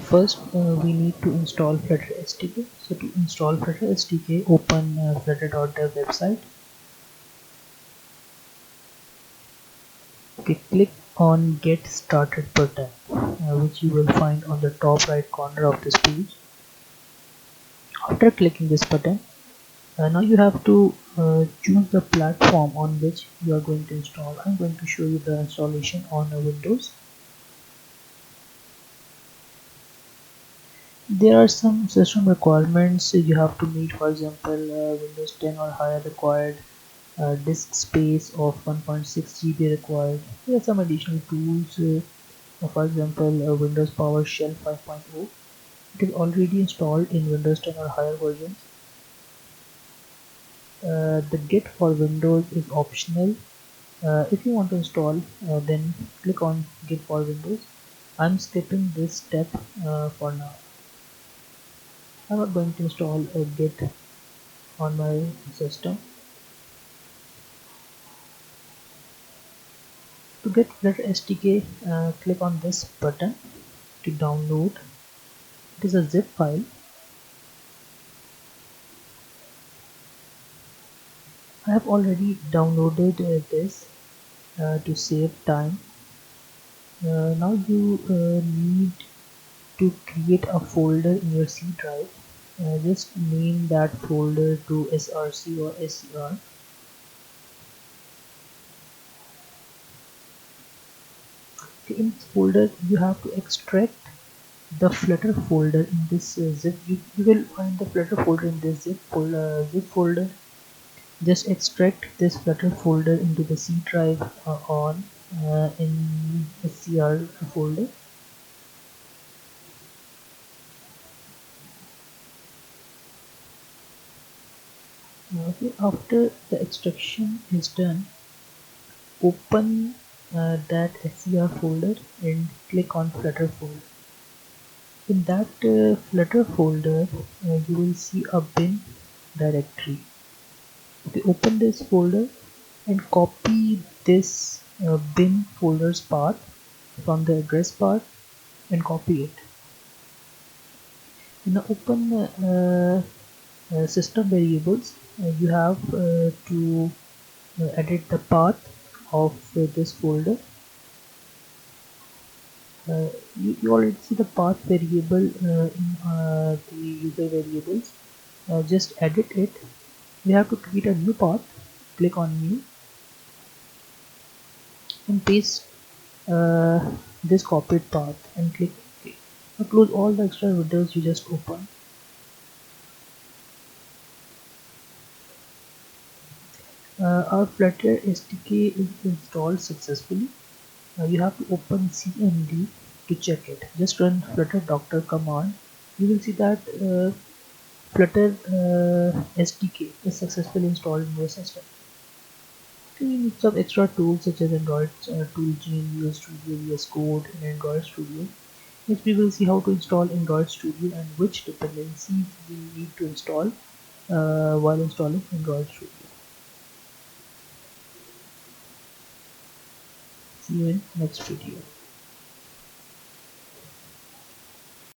First, we need to install Flutter SDK. So to install Flutter SDK, open flutter.dev website. Okay, click on Get Started button, which you will find on the top right corner of this page. After clicking this button, now you have to choose the platform on which you are going to install. I'm going to show you the installation on Windows. There are some system requirements you have to meet. For example, Windows 10 or higher required, disk space of 1.6 GB required. There are some additional tools, for example, Windows PowerShell 5.0. It is already installed in Windows 10 or higher versions. The Git for Windows is optional. If you want to install, then click on Git for Windows. I'm skipping this step for now. I'm not going to install a Git on my system. To get Flutter SDK, click on this button to download. It is a zip file. I have already downloaded this to save time. Now you need to create a folder in your C drive. Just name that folder to src or ser. In this folder, you have to extract the Flutter folder in this zip. You will find the Flutter folder in this zip folder. Just extract this Flutter folder into the C drive in SCR folder. Okay, after the extraction is done, open that SCR folder and click on Flutter folder. In that Flutter folder, you will see a bin directory. Okay, open this folder and copy this bin folder's path from the address bar and copy it. In the open system variables, you have to edit the path of this folder. You already see the path variable in the user variables. Just edit it. We have to create a new path. Click on new and paste this copied path and click OK. Now close all the extra windows you just opened. Our Flutter SDK is installed successfully. You have to open cmd to check it. Just run flutter doctor command. You will see that Flutter SDK is successfully installed in your system. You need some extra tools such as Android Toolchain, Visual Studio, VS Code, and Android Studio. Next, we will see how to install Android Studio and which dependencies we need to install while installing Android Studio. See you in next video.